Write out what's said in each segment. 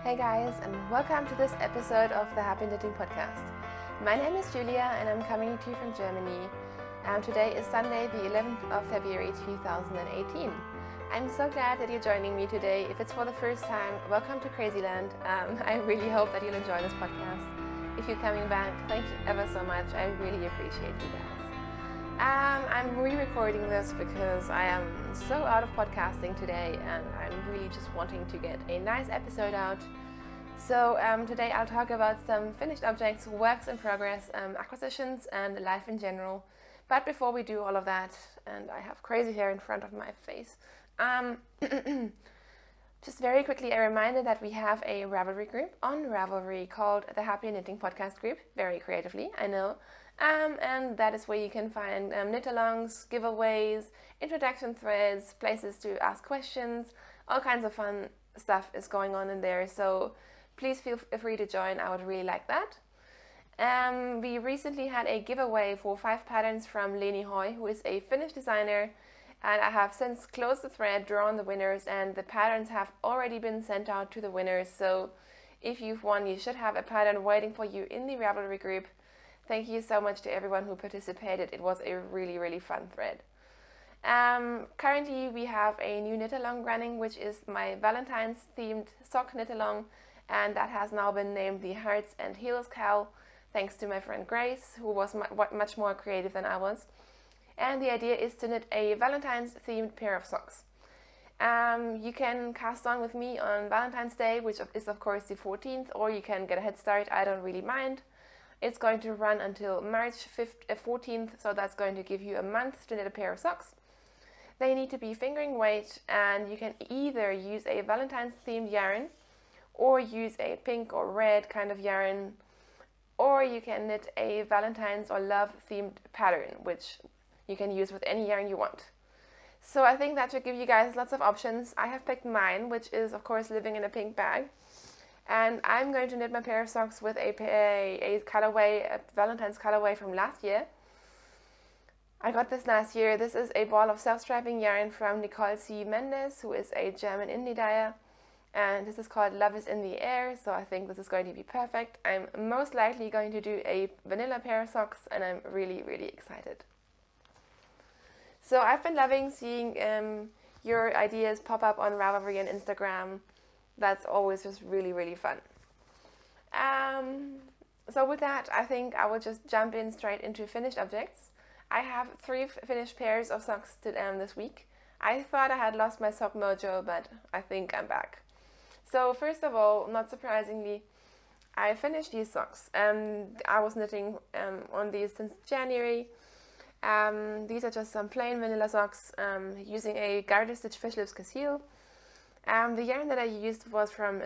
Hey guys, and welcome to this episode of the Happy Knitting Podcast. My name is Julia and I'm coming to you from Germany. Today is Sunday, the 11th of February 2018. I'm so glad that you're joining me today. If it's for the first time, welcome to Crazyland. I really hope that you'll enjoy this podcast. If you're coming back, thank you ever so much. I really appreciate you guys. I'm re-recording this because I am so out of podcasting today and I'm really just wanting to get a nice episode out. So today I'll talk about some finished objects, works in progress, acquisitions and life in general. But before we do all of that, and I have crazy hair in front of my face, just very quickly a reminder that we have a Ravelry group on Ravelry called the Happy Knitting Podcast Group, very creatively, I know. And that is where you can find knit-alongs, giveaways, introduction threads, places to ask questions, all kinds of fun stuff is going on in there. So please feel free to join. I would really like that. We recently had a giveaway for 5 patterns from Leni Hoy, who is a Finnish designer. And I have since closed the thread, drawn the winners, and the patterns have already been sent out to the winners. So if you've won, you should have a pattern waiting for you in the Ravelry group. Thank you so much to everyone who participated. It was a really, really fun thread. Currently, we have a new knit-along running, which is my Valentine's themed sock knit-along, and that has now been named the Hearts and Heels Cowl, thanks to my friend Grace, who was much more creative than I was. And the idea is to knit a Valentine's themed pair of socks. You can cast on with me on Valentine's Day, which is of course the 14th, or you can get a head start. I don't really mind. It's going to run until March 14th, so that's going to give you a month to knit a pair of socks. They need to be fingering weight, and you can either use a Valentine's themed yarn, or use a pink or red kind of yarn, or you can knit a Valentine's or love themed pattern, which you can use with any yarn you want. So I think that should give you guys lots of options. I have picked mine, which is of course living in a pink bag. And I'm going to knit my pair of socks with a colorway, a Valentine's colorway from last year. I got this last year. This is a ball of self-striping yarn from Nicole C. Mendes, who is a German indie dyer. And this is called Love is in the Air, so I think this is going to be perfect. I'm most likely going to do a vanilla pair of socks, and I'm really, really excited. So I've been loving seeing your ideas pop up on Ravelry and Instagram. That's always just really, really fun. So with that, I think I will just jump in straight into finished objects. I have 3 finished pairs of socks this week. I thought I had lost my sock mojo, but I think I'm back. So first of all, not surprisingly, I finished these socks. I was knitting on these since January. These are just some plain vanilla socks using a garter stitch fish lips Casile. The yarn that I used was from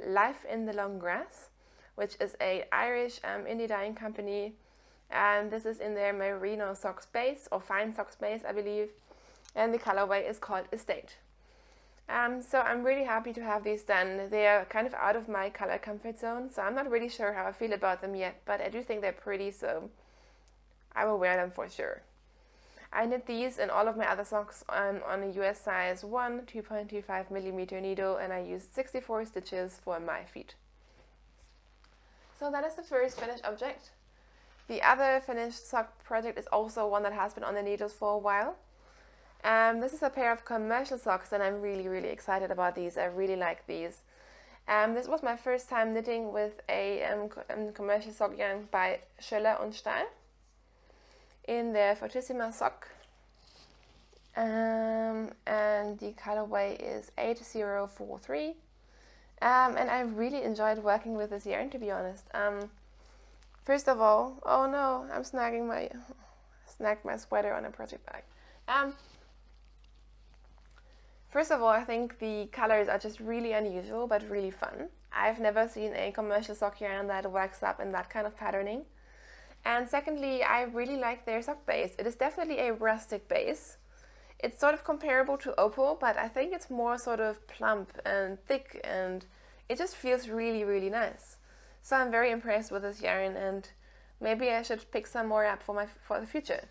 Life in the Long Grass, which is an Irish indie dyeing company, and this is in their merino sock space, or fine sock space, I believe, and the colorway is called Estate. So I'm really happy to have these done. They are kind of out of my color comfort zone, so I'm not really sure how I feel about them yet, but I do think they're pretty, so I will wear them for sure. I knit these and all of my other socks on a US size 1 2.25 millimeter needle, and I used 64 stitches for my feet. So that is the first finished object. The other finished sock project is also one that has been on the needles for a while. This is a pair of commercial socks, and I'm really, really excited about these. I really like these. This was my first time knitting with a commercial sock yarn by Schöller und Stahl in their Fortissima sock, and the colorway is 8043, and I really enjoyed working with this yarn, to be honest. First of all, oh no, I'm snagged my sweater on a project bag. First of all, I think the colors are just really unusual but really fun. I've never seen a commercial sock yarn that works up in that kind of patterning. And secondly, I really like their sock base. It is definitely a rustic base. It's sort of comparable to Opal, but I think it's more sort of plump and thick, and it just feels really, really nice. So I'm very impressed with this yarn, and maybe I should pick some more up for the future.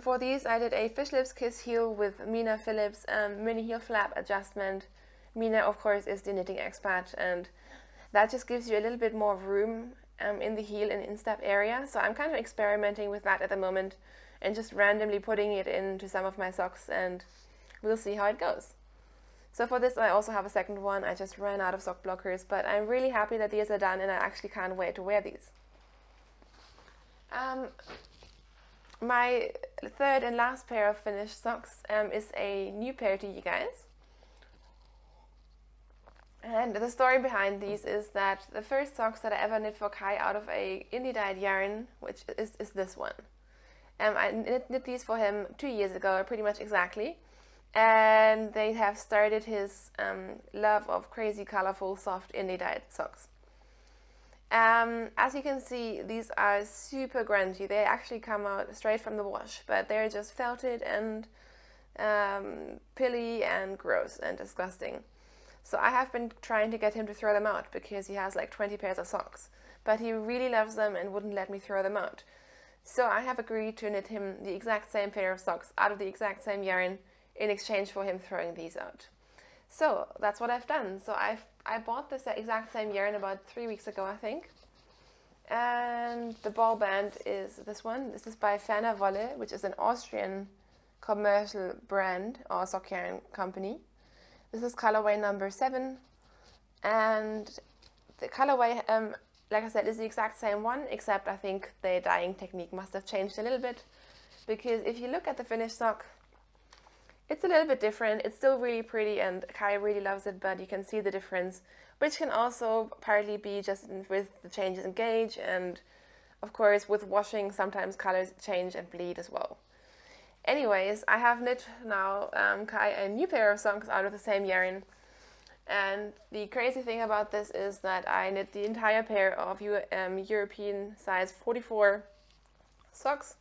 For these, I did a Fish Lips Kiss heel with Mina Phillips mini heel flap adjustment Mina, of course, is the knitting expat, and that just gives you a little bit more room in the heel and instep area. So I'm kind of experimenting with that at the moment and just randomly putting it into some of my socks, and we'll see how it goes. So for this, I also have a second one. I just ran out of sock blockers, but I'm really happy that these are done, and I actually can't wait to wear these. My third and last pair of finished socks is a new pair to you guys. And the story behind these is that the first socks that I ever knit for Kai out of a indie dyed yarn, which is this one. I knit these for him 2 years ago, pretty much exactly. And they have started his love of crazy, colorful, soft indie dyed socks. As you can see, these are super grungy. They actually come out straight from the wash, but they're just felted and pilly and gross and disgusting. So I have been trying to get him to throw them out because he has like 20 pairs of socks, but he really loves them and wouldn't let me throw them out. So I have agreed to knit him the exact same pair of socks out of the exact same yarn in exchange for him throwing these out. So that's what I've done. So I bought this exact same yarn about 3 weeks ago, I think. And the ball band is this one. This is by Ferner Wolle, which is an Austrian commercial brand or sock yarn company. This is colorway number 7, and the colorway, like I said, is the exact same one, except I think the dyeing technique must have changed a little bit, because if you look at the finished sock, it's a little bit different. It's still really pretty, and Kai really loves it, but you can see the difference, which can also partly be just with the changes in gauge, and of course with washing sometimes colors change and bleed as well. Anyways, I have knit now Kai a new pair of socks out of the same yarn, and the crazy thing about this is that I knit the entire pair of European size 44 socks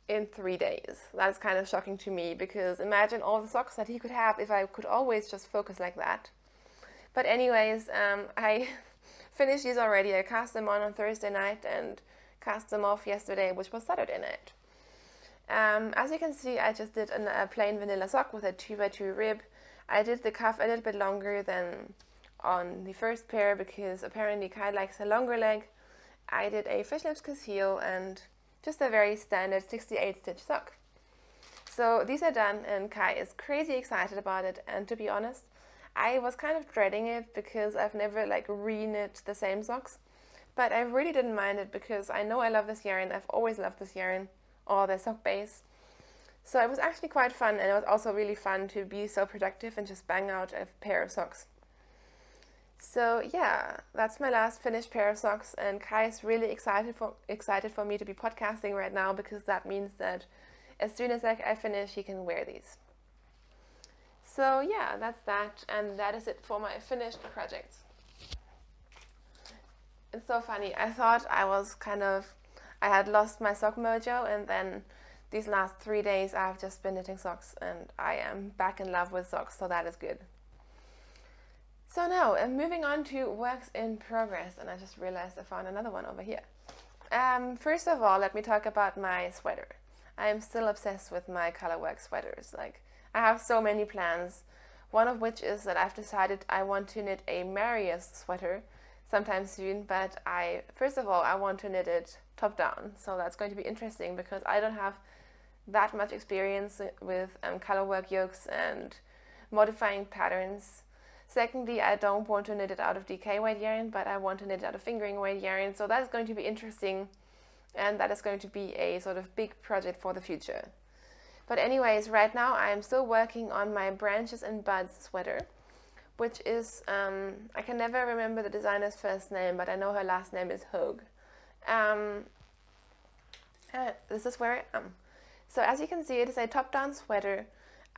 in 3 days. That's kind of shocking to me, because imagine all the socks that he could have if I could always just focus like that. But anyways, I finished these already. I cast them on Thursday night and cast them off yesterday, which was Saturday night. As you can see, I just did a plain vanilla sock with a 2x2 rib. I did the cuff a little bit longer than on the first pair because apparently Kai likes a longer leg. I did a fish lips kiss heel and just a very standard 68 stitch sock. So these are done, and Kai is crazy excited about it, and to be honest, I was kind of dreading it because I've never like re-knit the same socks, but I really didn't mind it because I know I love this yarn. I've always loved this yarn, or the sock base. So it was actually quite fun, and it was also really fun to be so productive and just bang out a pair of socks. So yeah, that's my last finished pair of socks, and Kai is really excited for me to be podcasting right now, because that means that as soon as I finish, he can wear these. So yeah, that's that, and that is it for my finished projects. It's so funny. I thought I had lost my sock mojo, and then these last 3 days I've just been knitting socks, and I am back in love with socks, so that is good. So now, moving on to works in progress, and I just realized I found another one over here. First of all, let me talk about my sweater. I am still obsessed with my colorwork sweaters. Like, I have so many plans, one of which is that I've decided I want to knit a Marius sweater sometime soon, but first of all, I want to knit it top down, so that's going to be interesting because I don't have that much experience with colorwork yokes and modifying patterns. Secondly, I don't want to knit it out of DK weight yarn, but I want to knit it out of fingering weight yarn, so that's going to be interesting, and that is going to be a sort of big project for the future. But anyways, right now I'm still working on my Branches and Buds sweater, which is, I can never remember the designer's first name, but I know her last name is Hogue. This is where I am. So as you can see, it is a top-down sweater.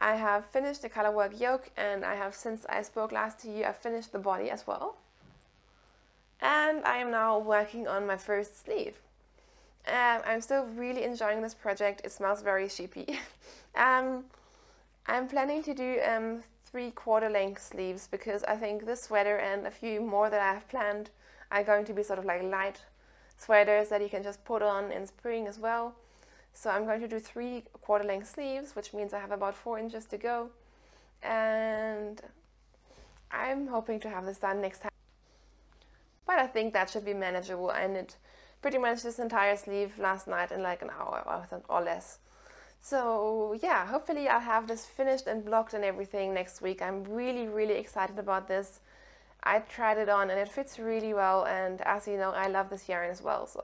I have finished the colorwork yoke, and I have, since I spoke last to you, I've finished the body as well. And I am now working on my first sleeve. I'm still really enjoying this project. It smells very sheepy. I'm planning to do 3/4 length sleeves because I think this sweater and a few more that I have planned are going to be sort of like light sweaters that you can just put on in spring as well. So I'm going to do 3/4 length sleeves, which means I have about 4 inches to go. And I'm hoping to have this done next time, but I think that should be manageable. I knit pretty much this entire sleeve last night in like an hour or less. So yeah, hopefully I'll have this finished and blocked and everything next week. I'm really excited about this. I tried it on and it fits really well, and as you know, I love this yarn as well. So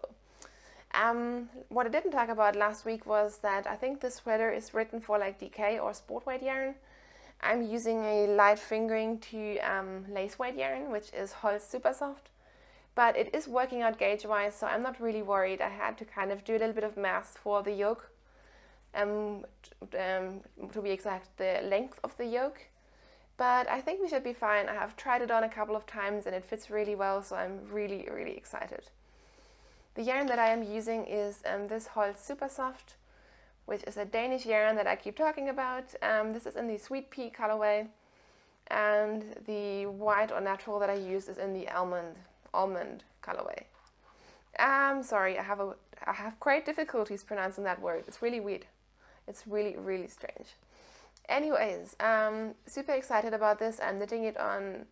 what I didn't talk about last week was that I think this sweater is written for like DK or sport weight yarn. I'm using a light fingering to lace weight yarn, which is Holz Super Soft, but it is working out gauge wise, so I'm not really worried. I had to kind of do a little bit of math for the yoke, to be exact, the length of the yoke, but I think we should be fine. I have tried it on a couple of times and it fits really well, so I'm really excited. The yarn that I am using is this Holz Super Soft, which is a Danish yarn that I keep talking about. This is in the Sweet Pea colorway, and the white or natural that I use is in the almond colorway. Sorry, I have great difficulties pronouncing that word. It's really weird. It's really strange. Anyways, super excited about this. I'm knitting it on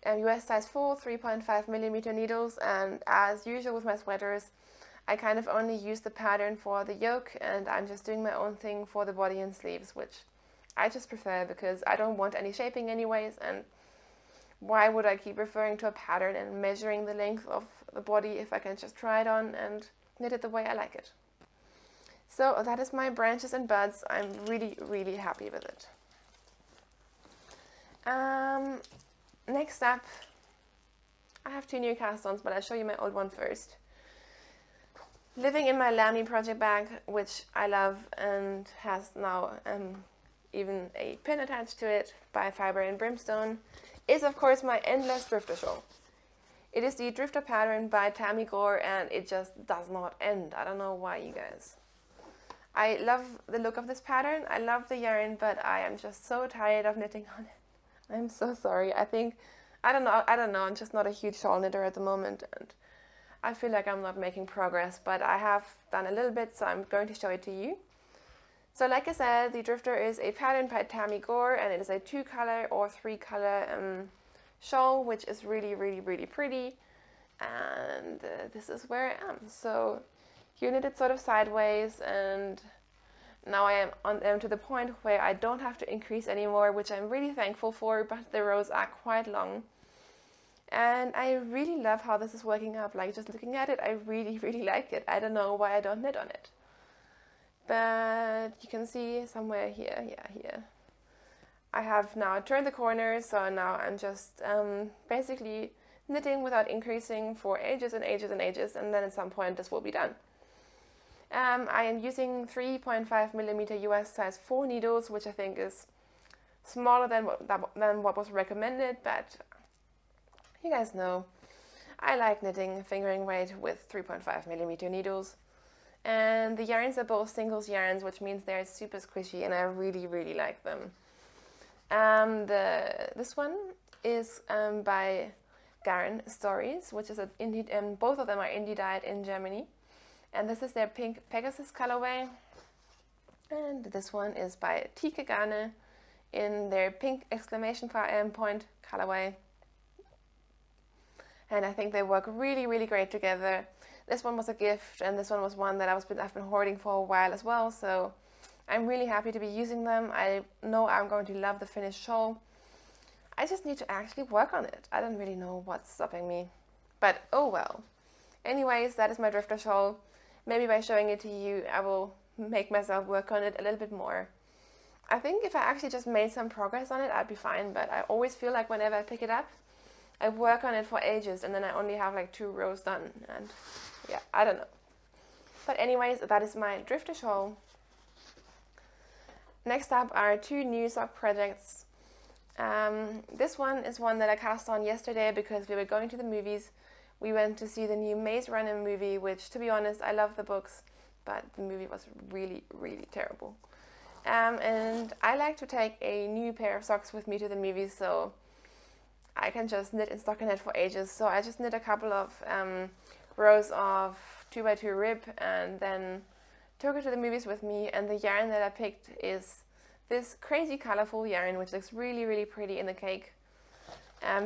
US size 4, 3.5 millimeter needles, and as usual with my sweaters, I kind of only use the pattern for the yoke, and I'm just doing my own thing for the body and sleeves, which I just prefer because I don't want any shaping anyways, and why would I keep referring to a pattern and measuring the length of the body if I can just try it on and knit it the way I like it. So that is my branches and buds. I'm really happy with it. Next up, I have 2 new cast-ons, but I'll show you my old one first. Living in my Lamy project bag, which I love and has now even a pin attached to it by Fiber and Brimstone, is of course my Endless Drifter shawl. It is the Drifter pattern by Tammy Gore, and it just does not end. I don't know why, you guys. I love the look of this pattern. I love the yarn, but I am just so tired of knitting on it. I'm so sorry. I don't know, I'm just not a huge shawl knitter at the moment, and I feel like I'm not making progress, but I have done a little bit, so I'm going to show it to you. So like I said, the Drifter is a pattern by Tammy Gore, and it is a 2-color or 3-color shawl, which is really pretty, and this is where I am. So you knit it sort of sideways, and now I am to the point where I don't have to increase anymore, which I'm really thankful for, but the rows are quite long. And I really love how this is working out. Like, just looking at it, I really like it. I don't know why I don't knit on it. But you can see somewhere here, yeah, here. I have now turned the corner, so now I'm just basically knitting without increasing for ages and ages, and then at some point this will be done. I am using 3.5 millimeter US size 4 needles, which I think is smaller than what was recommended, but you guys know I like knitting fingering weight with 3.5 millimeter needles. And the yarns are both singles yarns, which means they're super squishy, and I really like them. This one is by Garn Stories, which is both of them are indie dyed in Germany. And this is their pink Pegasus colorway. And this one is by Tike Garne in their pink exclamation point colorway. And I think they work really great together. This one was a gift, and this one was one that I've been hoarding for a while as well. So I'm really happy to be using them. I know I'm going to love the finished shawl. I just need to actually work on it. I don't really know what's stopping me, but oh well. Anyways, that is my Drifter shawl. Maybe by showing it to you, I will make myself work on it a little bit more. I think if I actually just made some progress on it, I'd be fine, but I always feel like whenever I pick it up, I work on it for ages, and then I only have like 2 rows done, and yeah, I don't know. But anyways, that is my Drifter shawl. Next up are 2 new sock projects. This one is one that I cast on yesterday because we were going to the movies. We went to see the new Maze Runner movie, which, to be honest, I love the books, but the movie was really terrible. And I like to take a new pair of socks with me to the movies, so I can just knit in stockinette for ages. So I just knit a couple of rows of 2x2 rib, and then took it to the movies with me. And the yarn that I picked is this crazy colorful yarn, which looks really pretty in the cake.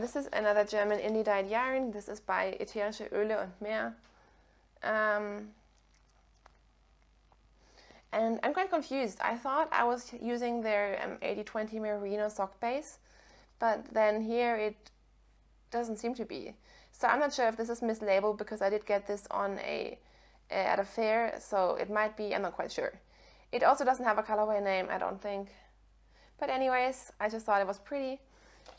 This is another German indie dyed yarn. This is by Ätherische Öle und Meer. And I'm quite confused. I thought I was using their 80/20 merino sock base, but then here it doesn't seem to be. So I'm not sure if this is mislabeled because I did get this on at a fair, so it might be, I'm not quite sure. It also doesn't have a colorway name, I don't think. But anyways, I just thought it was pretty.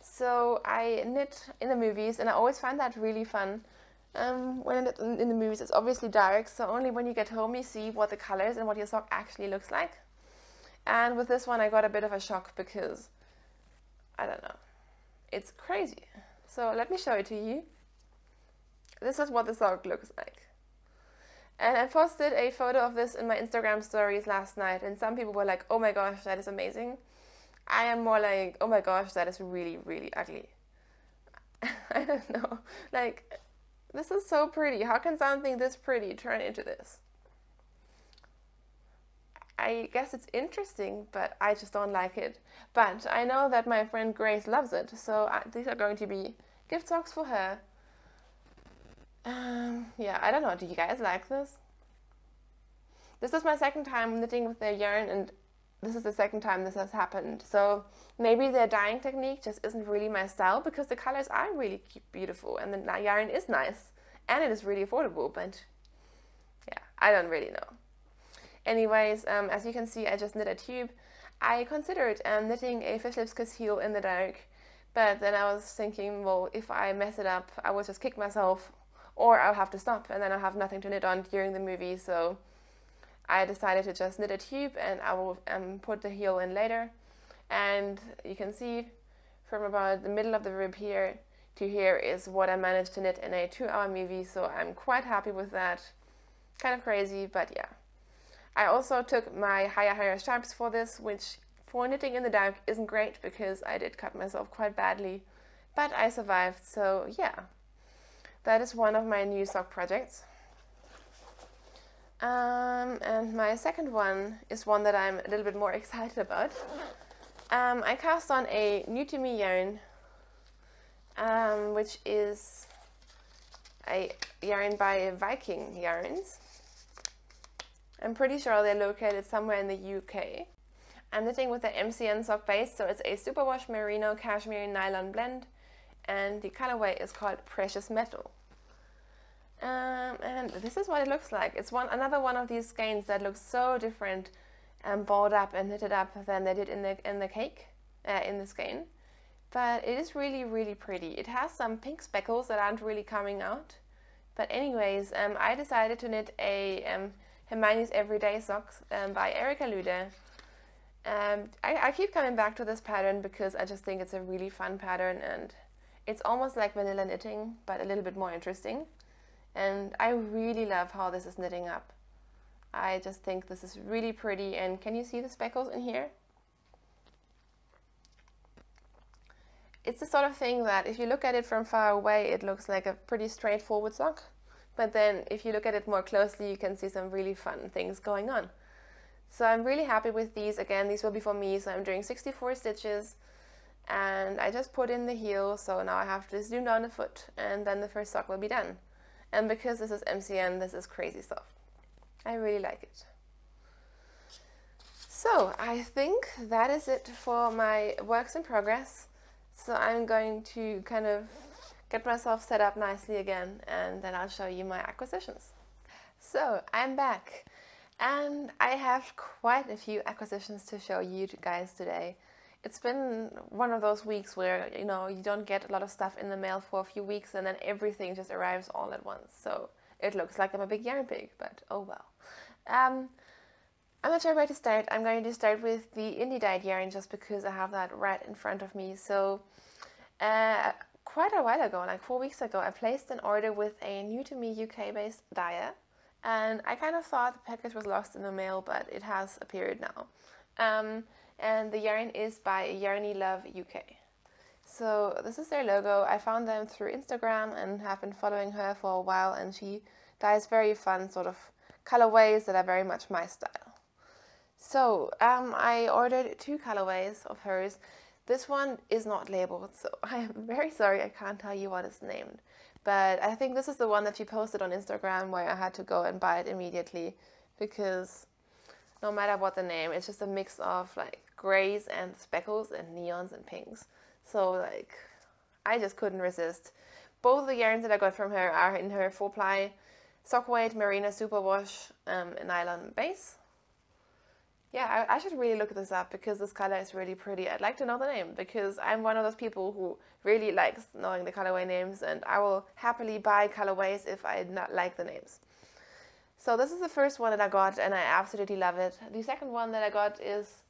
So I knit in the movies, and I always find that really fun. When I knit in the movies, it's obviously dark, so only when you get home you see what the colors and what your sock actually looks like. And with this one I got a bit of a shock because, I don't know, it's crazy. So let me show it to you. This is what the sock looks like. And I posted a photo of this in my Instagram stories last night, and some people were like, oh my gosh, that is amazing. I am more like, oh my gosh, that is really, really ugly. I don't know, like, this is so pretty. How can something this pretty turn into this? I guess it's interesting, but I just don't like it. But I know that my friend Grace loves it, so these are going to be gift socks for her. Yeah, I don't know. Do you guys like this? This is my second time knitting with their yarn, and this is the second time this has happened. So maybe their dyeing technique just isn't really my style, because the colors are really beautiful and the yarn is nice and it is really affordable, but yeah, I don't really know. Anyways, as you can see, I just knit a tube. I considered knitting a fish lips kiss heel in the dark, but then I was thinking, well, if I mess it up, I will just kick myself, or I'll have to stop and then I'll have nothing to knit on during the movie. So I decided to just knit a tube, and I will put the heel in later. And you can see from about the middle of the rib here to here is what I managed to knit in a 2-hour movie, so I'm quite happy with that. Kind of crazy, but yeah. I also took my higher sharps for this, which for knitting in the dark isn't great because I did cut myself quite badly, but I survived, so yeah. That is one of my new sock projects. And my second one is one that I'm a little bit more excited about. I cast on a new to me yarn, which is a yarn by Viking Yarns. I'm pretty sure they're located somewhere in the UK. I'm knitting with the MCN sock base, so it's a superwash merino cashmere nylon blend, and the colorway is called Precious Metal. And this is what it looks like. It's another one of these skeins that looks so different balled up and knitted up than they did in the cake, in the skein. But it is really, really pretty. It has some pink speckles that aren't really coming out. But anyways, I decided to knit a Hermione's Everyday Socks by Erika Lüde. I keep coming back to this pattern because I just think it's a really fun pattern, and it's almost like vanilla knitting, but a little bit more interesting. And I really love how this is knitting up. I just think this is really pretty, and can you see the speckles in here? It's the sort of thing that if you look at it from far away, it looks like a pretty straightforward sock. But then if you look at it more closely, you can see some really fun things going on. So I'm really happy with these. Again, these will be for me, so I'm doing 64 stitches. And I just put in the heel, so now I have to zoom down the foot, and then the first sock will be done. And because this is MCN, this is crazy soft. I really like it. So I think that is it for my works in progress. So I'm going to kind of get myself set up nicely again, and then I'll show you my acquisitions. So I'm back, and I have quite a few acquisitions to show you guys today. It's been one of those weeks where, you know, you don't get a lot of stuff in the mail for a few weeks, and then everything just arrives all at once. So it looks like I'm a big yarn pig, but oh well. I'm not sure where to start. I'm going to start with the indie dyed yarn just because I have that right in front of me. So quite a while ago, like 4 weeks ago, I placed an order with a new to me UK-based dyer, and I kind of thought the package was lost in the mail, but it has appeared now. And the yarn is by Yarny Love UK. So this is their logo. I found them through Instagram and have been following her for a while, and she dyes very fun sort of colorways that are very much my style. So I ordered 2 colorways of hers. This one is not labeled, so I am very sorry I can't tell you what it's named. But I think this is the one that she posted on Instagram where I had to go and buy it immediately because no matter what the name, it's just a mix of like grays and speckles and neons and pinks. So like, I just couldn't resist. Both the yarns that I got from her are in her 4-ply sock weight merino superwash nylon base. Yeah, I should really look this up because this color is really pretty. I'd like to know the name because I'm one of those people who really likes knowing the colorway names, and I will happily buy colorways if I not like the names. So this is the first one that I got, and I absolutely love it. The second one that I got is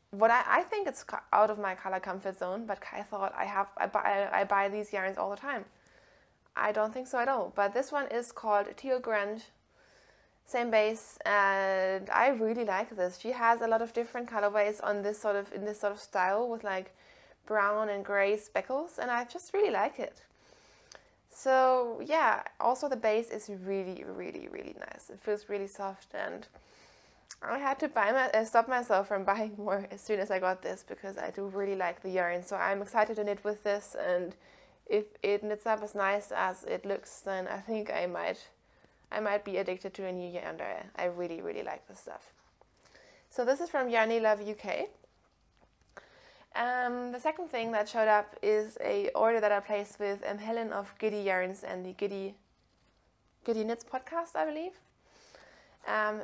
what I think it's out of my color comfort zone, but Kai thought I buy these yarns all the time. I don't think so at all. But this one is called Teal Grunge. Same base, and I really like this. She has a lot of different colorways on this sort of style with like brown and gray speckles, and I just really like it. So yeah, also the base is really, really, really nice. It feels really soft, and I had to stop myself from buying more as soon as I got this because I do really like the yarn. So I'm excited to knit with this, and if it knits up as nice as it looks, then I think I might be addicted to a new yarn. I really, really like this stuff. So this is from Yarny Love UK. The second thing that showed up is a order that I placed with Helen of Giddy Yarns and the Giddy Knits podcast, I believe.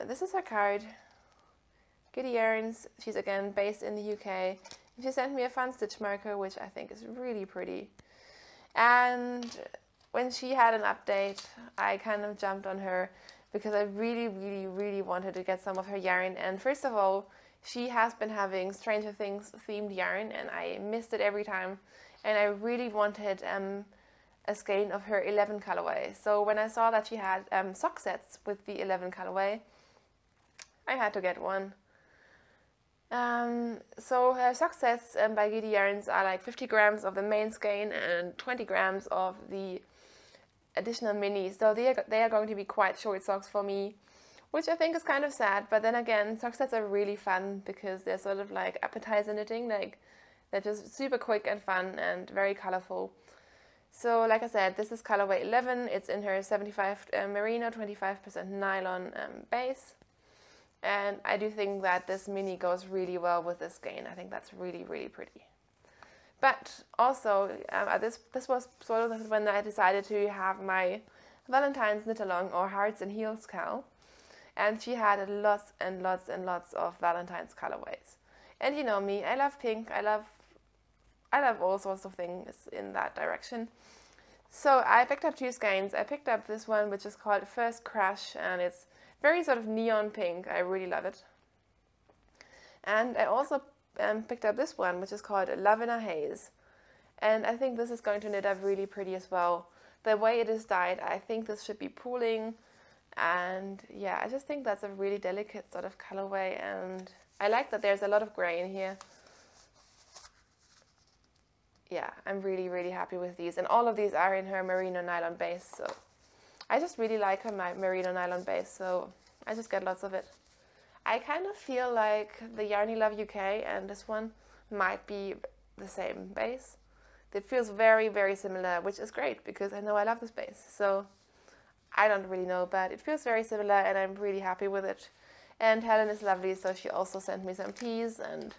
This is her card. Giddy Yarns. She's again based in the UK. She sent me a fun stitch marker, which I think is really pretty. And when she had an update, I kind of jumped on her because I really, really, really wanted to get some of her yarn. And first of all, she has been having Stranger Things themed yarn, and I missed it every time. And I really wanted a skein of her 11 colorway. So when I saw that she had sock sets with the 11 colorway, I had to get one. So her sock sets by Giddy Yarns are like 50 grams of the main skein and 20 grams of the additional minis. So they are going to be quite short socks for me, which I think is kind of sad. But then again, sock sets are really fun because they're sort of like appetizer knitting. Like they're just super quick and fun and very colorful. So like I said, this is colorway 11. It's in her 75 merino, 25% nylon base. And I do think that this mini goes really well with this skein. I think that's really, really pretty. But also, this was sort of when I decided to have my Valentine's knit along or Hearts and Heels cowl. And she had lots and lots and lots of Valentine's colorways. And you know me, I love pink. I love all sorts of things in that direction. So I picked up 2 skeins. I picked up this one, which is called First Crush, and it's very sort of neon pink. I really love it. And I also picked up this one, which is called Love in a Haze. And I think this is going to knit up really pretty as well. The way it is dyed, I think this should be pooling. And yeah, I just think that's a really delicate sort of colorway. And I like that there's a lot of gray in here. Yeah, I'm really, really happy with these. And all of these are in her merino nylon base. So I just really like her merino nylon base. So I just get lots of it. I kind of feel like the Yarny Love UK and this one might be the same base. It feels very, very similar, which is great because I know I love this base. So I don't really know, but it feels very similar and I'm really happy with it. And Helen is lovely, so she also sent me some teas and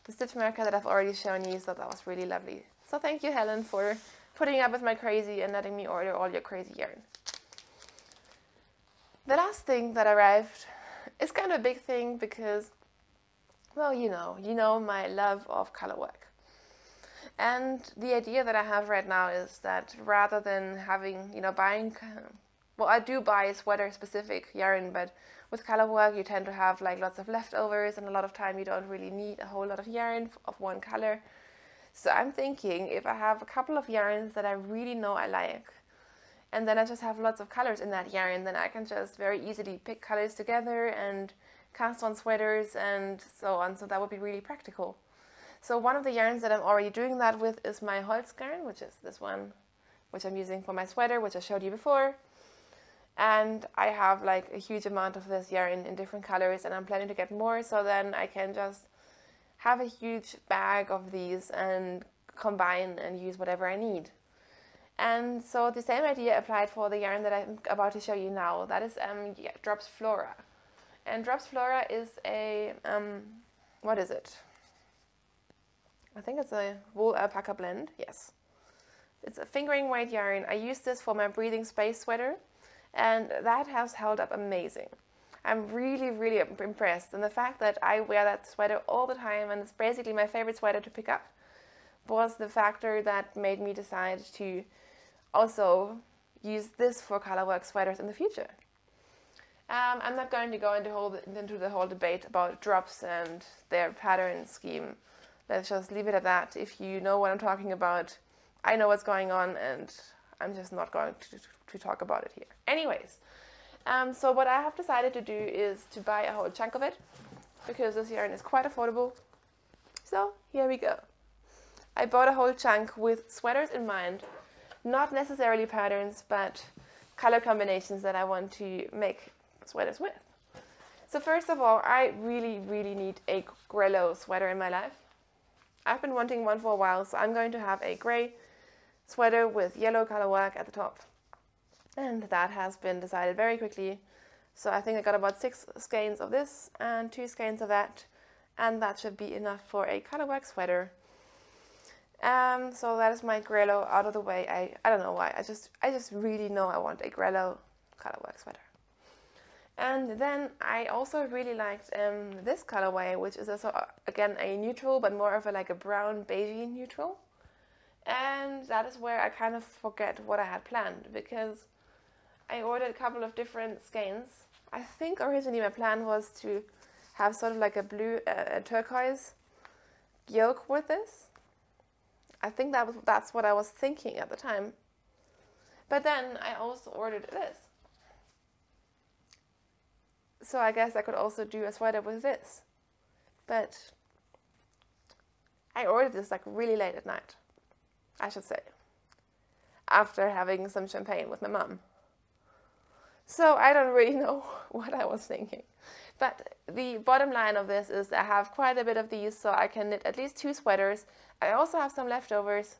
the stitch marker that I've already shown you, so that was really lovely. So thank you, Helen, for putting up with my crazy and letting me order all your crazy yarn. The last thing that arrived is kind of a big thing because, well, you know my love of color work. And the idea that I have right now is that rather than having, buying, well, I do buy sweater specific yarn, but with color work you tend to have like lots of leftovers and a lot of time you don't really need a whole lot of yarn of one color. So I'm thinking if I have a couple of yarns that I really know I like, and then I just have lots of colors in that yarn, then I can just very easily pick colors together and cast on sweaters and so on. So that would be really practical. So one of the yarns that I'm already doing that with is my Holz yarn, which is this one, which I'm using for my sweater, which I showed you before. And I have like a huge amount of this yarn in different colors, and I'm planning to get more, so then I can just have a huge bag of these and combine and use whatever I need. And so the same idea applied for the yarn that I'm about to show you now. That is Drops Flora. And Drops Flora is a, what is it? I think it's a wool alpaca blend, yes. It's a fingering weight yarn. I used this for my breathing space sweater, and that has held up amazing. I'm really, really impressed. And the fact that I wear that sweater all the time, and it's basically my favorite sweater to pick up, was the factor that made me decide to also use this for colorwork sweaters in the future. I'm not going to go into the whole debate about drops and their pattern scheme. Let's just leave it at that. If you know what I'm talking about, I know what's going on, and I'm just not going to talk about it here. Anyways, so what I have decided to do is to buy a whole chunk of it, because this yarn is quite affordable. So here we go. I bought a whole chunk with sweaters in mind, not necessarily patterns, but color combinations that I want to make sweaters with. So first of all, I really, really need a Grello sweater in my life. I've been wanting one for a while, so I'm going to have a gray sweater with yellow colorwork at the top. And that has been decided very quickly. So I think I got about 6 skeins of this and 2 skeins of that, and that should be enough for a colorwork sweater. So that is my Grello out of the way. I don't know why. I just really know I want a Grello colorwork sweater. And then I also really liked this colorway, which is also again a neutral, but more of a brown beigey neutral. And that is where I kind of forget what I had planned, because I ordered a couple of different skeins. I think originally my plan was to have sort of like a blue, turquoise yoke with this. I think that's what I was thinking at the time. But then I also ordered this. So I guess I could also do a sweater with this. But I ordered this really late at night, I should say, after having some champagne with my mum. So I don't really know what I was thinking. But the bottom line of this is I have quite a bit of these, so I can knit at least 2 sweaters. I also have some leftovers,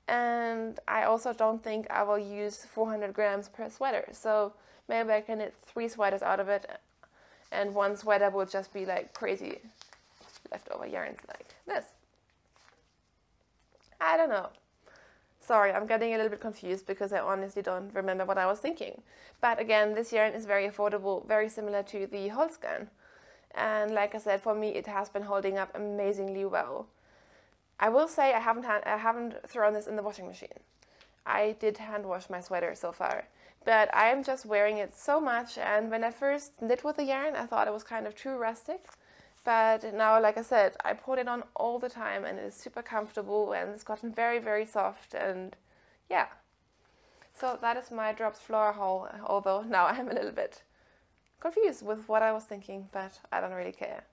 and I also don't think I will use 400 grams per sweater. So maybe I can knit 3 sweaters out of it, and 1 sweater will just be crazy leftover yarns like this. I don't know. Sorry, I'm getting a little bit confused because I honestly don't remember what I was thinking. But again, this yarn is very affordable, very similar to the Holzgarn. And like I said, for me, it has been holding up amazingly well. I will say I haven't thrown this in the washing machine. I did hand wash my sweater so far, but I am just wearing it so much. And when I first knit with the yarn, I thought it was kind of too rustic. But now, like I said, I put it on all the time, and it is super comfortable, and it's gotten very, very soft, and yeah. So that is my Drops Flora haul, although now I'm a little bit confused with what I was thinking, but I don't really care.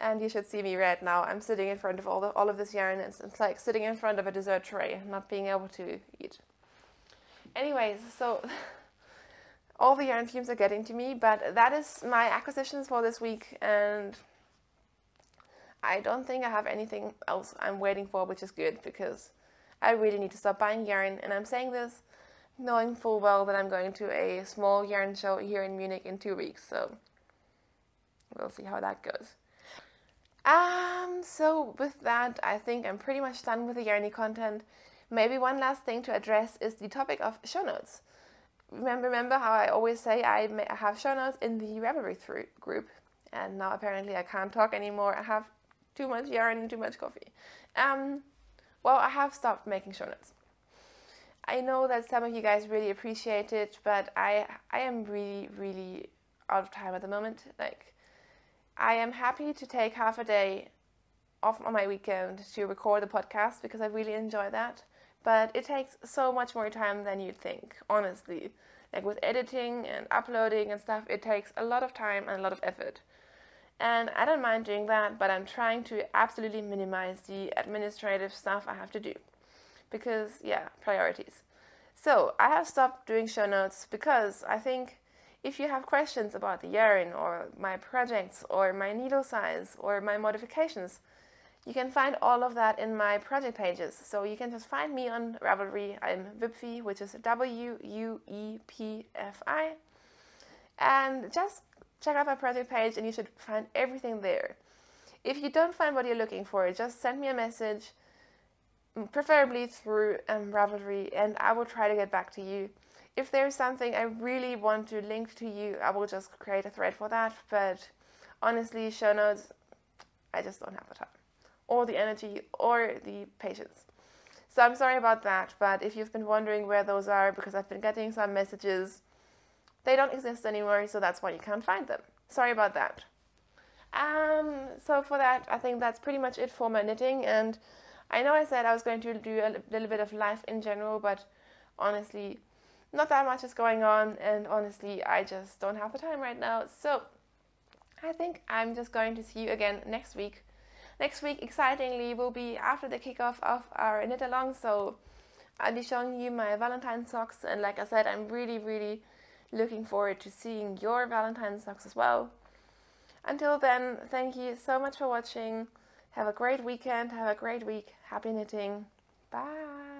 And you should see me right now. I'm sitting in front of all of this yarn. It's like sitting in front of a dessert tray, not being able to eat. Anyways, so all the yarn fumes are getting to me, but that is my acquisitions for this week, and I don't think I have anything else I'm waiting for, which is good, because I really need to stop buying yarn. And I'm saying this knowing full well that I'm going to a small yarn show here in Munich in 2 weeks, so we'll see how that goes. So with that, I think I'm pretty much done with the yarny content. Maybe one last thing to address is the topic of show notes. Remember how I always say I have show notes in the Ravelry group, and now apparently I can't talk anymore. I have too much yarn and too much coffee. Well, I have stopped making show notes. I know that some of you guys really appreciate it, but I am really, really out of time at the moment. I am happy to take half a day off on my weekend to record the podcast, because I really enjoy that. But it takes so much more time than you'd think, honestly. With editing and uploading and stuff, it takes a lot of time and a lot of effort. And I don't mind doing that, but I'm trying to absolutely minimize the administrative stuff I have to do. Because, yeah, priorities. So, I have stopped doing show notes because I think if you have questions about the yarn or my projects or my needle size or my modifications, You can find all of that in my project pages. So you can just find me on Ravelry. I'm Wuepfi, which is Wuepfi. And just check out my project page and you should find everything there. If you don't find what you're looking for, just send me a message, preferably through Ravelry, and I will try to get back to you. If there's something I really want to link to you, I will just create a thread for that. But honestly, show notes, I just don't have the time, or the energy, or the patience. So I'm sorry about that, but if you've been wondering where those are, because I've been getting some messages, they don't exist anymore, so that's why you can't find them. Sorry about that. So for that, I think that's pretty much it for my knitting, and I know I said I was going to do a little bit of life in general, but honestly, not that much is going on, and honestly, I just don't have the time right now. So I think I'm just going to see you again next week. Next week, excitingly, will be after the kickoff of our knit along, so I'll be showing you my Valentine socks, and like I said, I'm really, really looking forward to seeing your Valentine socks as well. Until then, thank you so much for watching. Have a great weekend, have a great week. Happy knitting. Bye.